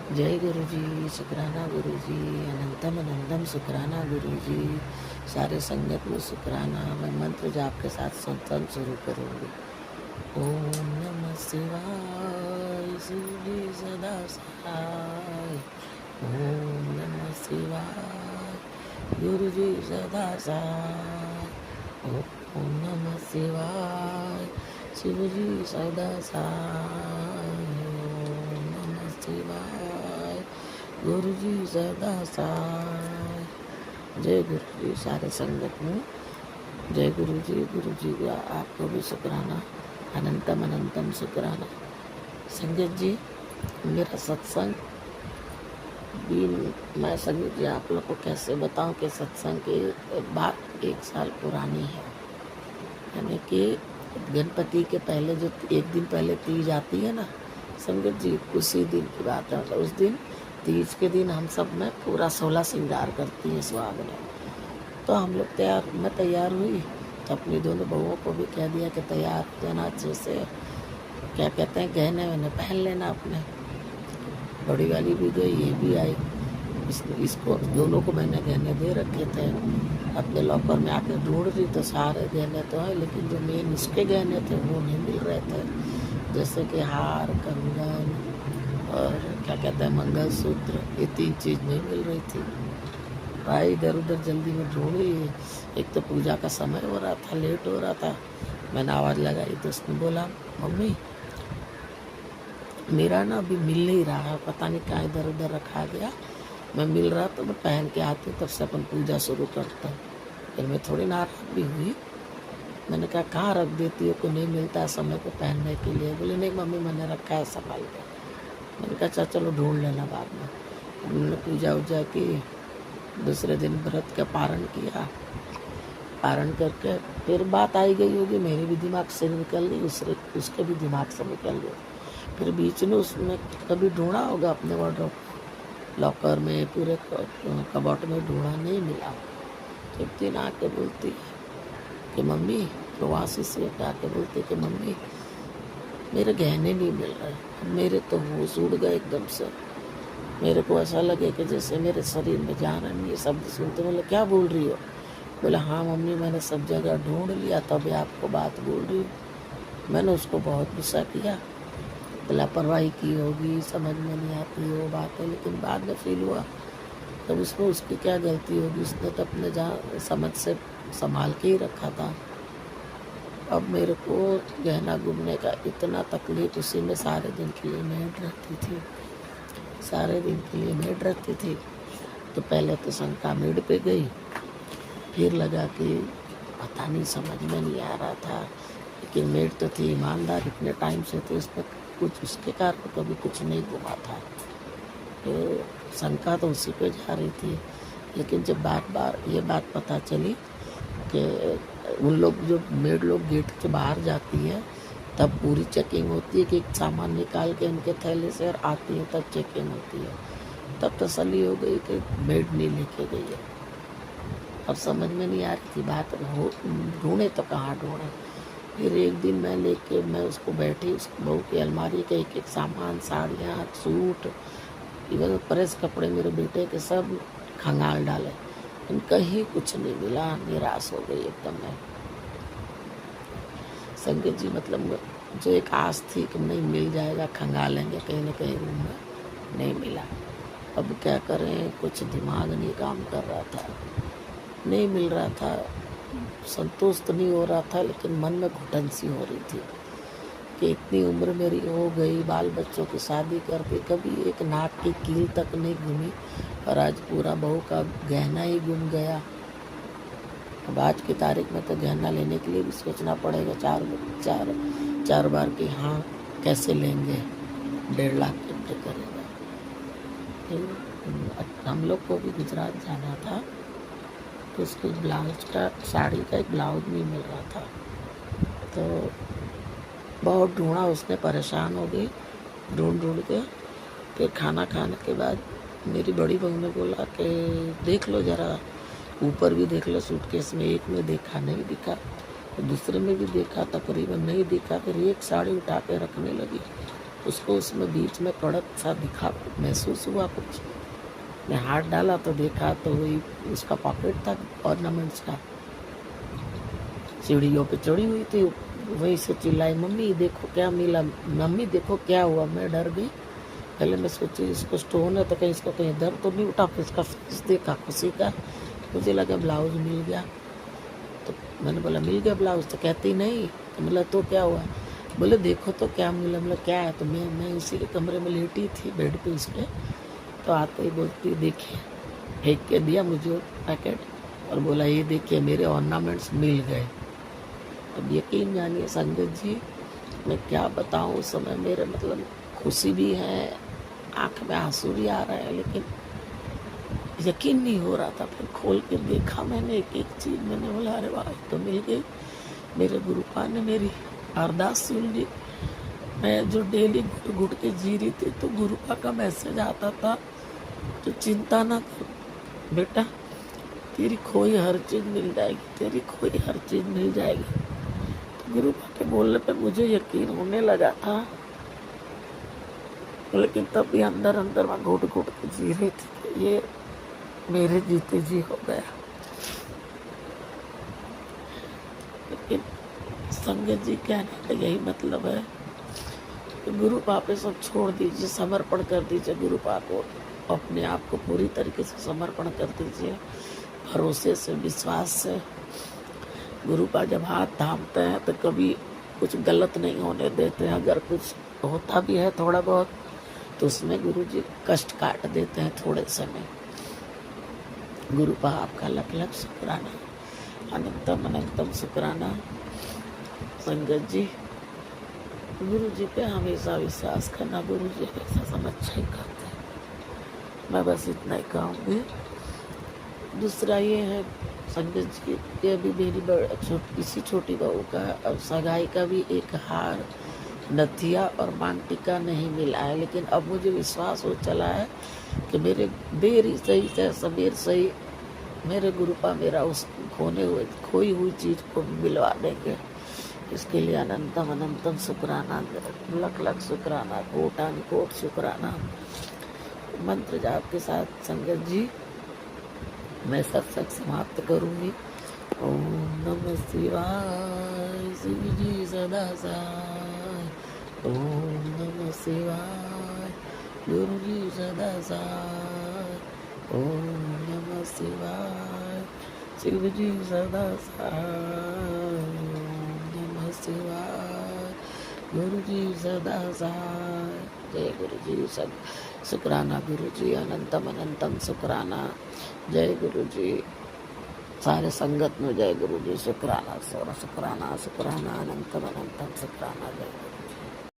जय गुरु जी, शुक्राना गुरु जी, अनंतम अनंतम शुक्राना गुरु जी। सारे संगत में शुक्राना। मैं मंत्र जाप के साथ संतन शुरू करूँगी। ओम नमः शिवाय, शिव जी सदा सहाय। ओम नमः शिवाय, गुरु जी सदा सहाय। ओम नमः शिवाय, शिव जी सदा सहाय। ओम नमः शिवाय, गुरु जी सदा सहाय। जय गुरु जी। सारे संगत में जय गुरु जी का आपको भी शुक्राना, अनंतम अनंतम शुक्राना। संगत जी, मेरा सत्संग भी, मैं संगत जी आप लोग को कैसे बताऊं कि सत्संग की बात 1 साल पुरानी है। यानी कि गणपति के पहले जो एक दिन पहले तीज आती है ना संगत जी, उसी दिन की बात है। मतलब उस दिन तीज के दिन हम सब में पूरा 16 श्रृंगार करती है सुहाग में। तो हम लोग मैं तैयार हुई तो अपनी दोनों बहुओं को भी कह दिया कि तैयार हो जाना अच्छे से, क्या कहते हैं, गहने वहने पहन लेना अपने। बड़ी वाली भी गई, ये भी आई। इसको दोनों को मैंने गहने दे रखे थे। अपने लॉकर में आके ढूंढ रही तो सारे गहने तो है, लेकिन जो मेन इसके गहने थे वो नहीं मिल रहे थे। जैसे कि हार, कंगन और क्या कहते हैं मंगलसूत्र, ये 3 चीज़ नहीं मिल रही थी। भाई इधर उधर जल्दी में ढूंढी। एक तो पूजा का समय हो रहा था, लेट हो रहा था। मैंने आवाज़ लगाई तो उसने बोला, मम्मी मेरा ना अभी मिल नहीं रहा है, पता नहीं कहाँ इधर उधर रखा गया। मैं मिल रहा तो मैं पहन के आती, तब से अपन पूजा शुरू करता। फिर मैं थोड़ी नाराज भी हुई। मैंने कहा कहाँ रख देती हो, को नहीं मिलता है समय को पहनने के लिए। बोले नहीं मम्मी, मैंने रखा है संभाल के। मैंने कहा अच्छा चलो ढूंढ लेना बाद में। उन्होंने पूजा उजा की। दूसरे दिन व्रत का पारण किया। पारण करके फिर बात आई गई होगी, मेरे भी दिमाग से निकल गई, उसके भी दिमाग से निकल गई। फिर बीच में उसने कभी ढूंढा होगा अपने वार्डरोब, लॉकर में, पूरे कबॉट में ढूंढा, नहीं मिला। तो एक दिन आके बोलती है कि मम्मी, प्रवासी से आके बोलती कि मम्मी मेरे गहने नहीं मिल रहे। मेरे तो होश उड़ गए एकदम से। मेरे को ऐसा लगे कि जैसे मेरे शरीर में जान नहीं है। शब्द सुनते बोले क्या बोल रही हो? बोले हाँ मम्मी, मैंने सब जगह ढूंढ लिया, तभी आपको बात बोल रही हूँ। मैंने उसको बहुत गुस्सा किया, लापरवाही की होगी, समझ में नहीं आती वो बात है। लेकिन बाद में फील हुआ तब उसमें उसकी क्या गलती होगी, उसने तो अपने जहाँ समझ से संभाल के ही रखा था। अब मेरे को गहना गुमने का इतना तकलीफ, उसी में सारे दिन के लिए मेड रहती थी, सारे दिन के लिए मेड रहती थी। तो पहले तो शंका मेड पे गई, फिर लगा कि पता नहीं, समझ में नहीं आ रहा था। लेकिन मेड तो थी ईमानदार, इतने टाइम से, तो इसमें कुछ उसके कारण कभी कुछ नहीं घुमा था। तो शंका तो उसी पे जा रही थी। लेकिन जब बार बार ये बात पता चली कि उन लोग जो मेड लोग गेट के बाहर जाती है तब पूरी चेकिंग होती है कि एक सामान निकाल के उनके थैले से और आती है तब चेकिंग होती है। तब तसल्ली हो गई कि मेड नहीं लेके गई है। अब समझ में नहीं आ रही थी बात, ढूंढे तो कहाँ ढूंढे। फिर एक दिन मैं उसको बैठी, उस बहू की अलमारी के एक एक सामान, साड़ियाँ, सूट, इवन प्रेस कपड़े मेरे बेटे के सब खंगाल डाले। कहीं कुछ नहीं मिला। निराश हो गई एकदम मैं संगत जी। मतलब जो एक आस थी कि नहीं मिल जाएगा, खंगालेंगे कहीं ना कहीं रूम में, नहीं मिला। अब क्या करें, कुछ दिमाग नहीं काम कर रहा था, नहीं मिल रहा था। संतोष तो नहीं हो रहा था, लेकिन मन में घुटन सी हो रही थी कि इतनी उम्र मेरी हो गई, बाल बच्चों की शादी करके कभी एक नाक की कील तक नहीं घूमी, और आज पूरा बहू का गहना ही गुम गया। अब आज की तारीख में तो गहना लेने के लिए भी सोचना पड़ेगा चार बार कि हाँ कैसे लेंगे, 1.5 लाख रुपये करेगा। तो हम लोग को भी गुजरात जाना था, तो उसको ब्लाउज का, साड़ी का एक ब्लाउज नहीं मिल रहा था। तो बहुत ढूंढा उसने, परेशान हो गई ढूंढ के। फिर खाना खाने के बाद मेरी बड़ी बहू ने बोला कि देख लो ज़रा, ऊपर भी देख लो सूटकेस में। एक में देखा नहीं दिखा, तो दूसरे में भी देखा, तकरीबन नहीं दिखा। फिर एक साड़ी उठा के रखने लगी, उसको उसमें बीच में कड़क सा दिखा, महसूस हुआ कुछ। मैं हाथ डाला तो देखा तो वही उसका पॉकेट था ऑर्नामेंट्स का। सीढ़ियों पे चढ़ी हुई थी, वहीं से चिल्लाई, मम्मी देखो क्या मिला, मम्मी देखो क्या हुआ। मैं डर गई। पहले मैं सोची इसको स्टोन है तो कहीं इसको कहीं दर्द तो नहीं उठा। फिर इसका फेस देखा खुशी का, मुझे लगा ब्लाउज मिल गया। तो मैंने बोला मिल गया ब्लाउज? तो कहती नहीं। तो बोला तो क्या हुआ? बोले देखो तो क्या मिला। मतलब क्या है? तो मैं इसी के कमरे में लेटी थी बेड पे उसके। तो आते ही बोलती देखिए, फेंक के दिया मुझे पैकेट और बोला ये देखिए मेरे ऑर्नामेंट्स मिल गए। अब यकीन जानिए संगत जी, मैं क्या बताऊं, उस समय मेरे मतलब खुशी भी है, आंख में आंसू भी आ रहा है, लेकिन यकीन नहीं हो रहा था। फिर खोल के देखा मैंने एक एक चीज। मैंने बोला अरे वाह तो मिल गई। मेरे गुरुपा ने मेरी अरदास सुन ली। मैं जो डेली घुट घुट के जी रही थी, तो गुरुपा का मैसेज आता था तो चिंता ना कर बेटा, तेरी खोई हर चीज मिल जाएगी, तेरी खोई हर चीज मिल जाएगी। तो गुरुपा के बोलने पे मुझे यकीन होने लगा था, लेकिन तब भी अंदर अंदर मैं घुट घुट के जी रही थी कि ये मेरे जीते जी हो गया। लेकिन संगत जी कहने का यही मतलब है कि गुरु पापे सब छोड़ दीजिए, समर्पण कर दीजिए गुरु पाप को, अपने आप को पूरी तरीके से समर्पण कर दीजिए, भरोसे से, विश्वास से। गुरु पा जब हाथ थामते हैं तो कभी कुछ गलत नहीं होने देते। अगर कुछ होता भी है थोड़ा बहुत तो उसमें गुरु जी कष्ट काट देते हैं थोड़े समय। गुरु पा आपका लख लख शुक्राना, अनंतम अनंतम शुक्राना। संगत जी, गुरु जी पे हमेशा विश्वास करना, गुरु जी हमेशा सब अच्छा ही करते हैं। मैं बस इतना ही कहूँगी। दूसरा ये है संगत जी के अभी मेरी किसी छोटी बहू का और सगाई का भी एक हार, नथिया और मांग टीका नहीं मिला है, लेकिन अब मुझे विश्वास हो चला है कि मेरे देर सही चाहे सबेर सही मेरे गुरुपा मेरा उस खोई हुई चीज को मिलवा देंगे। इसके लिए अनंतम अनंतम शुक्राना, लख लख शुक्राना, कोटान कोट शुक्राना। मंत्र जाप के साथ संगत जी मैं सत्संग समाप्त करूंगी। ओम नमः शिवाय, शिव जी सदा साय। ओम नमः शिवाय, गुरु जी सदा साय। ओम नमः शिवाय, शिव जी सदा साय। ओम नमः शिवाय, गुरु जी सदा साय। जय गुरु जी, सब शुक्राना गुरु जी, अनंतम अनंतम शुक्राना। जय गुरु जी, सारे संगत में जय गुरु जी, शुक्राना, शुक्राना, शुक्राना, अनंतम अनंतम शुक्राना। जय गुरु।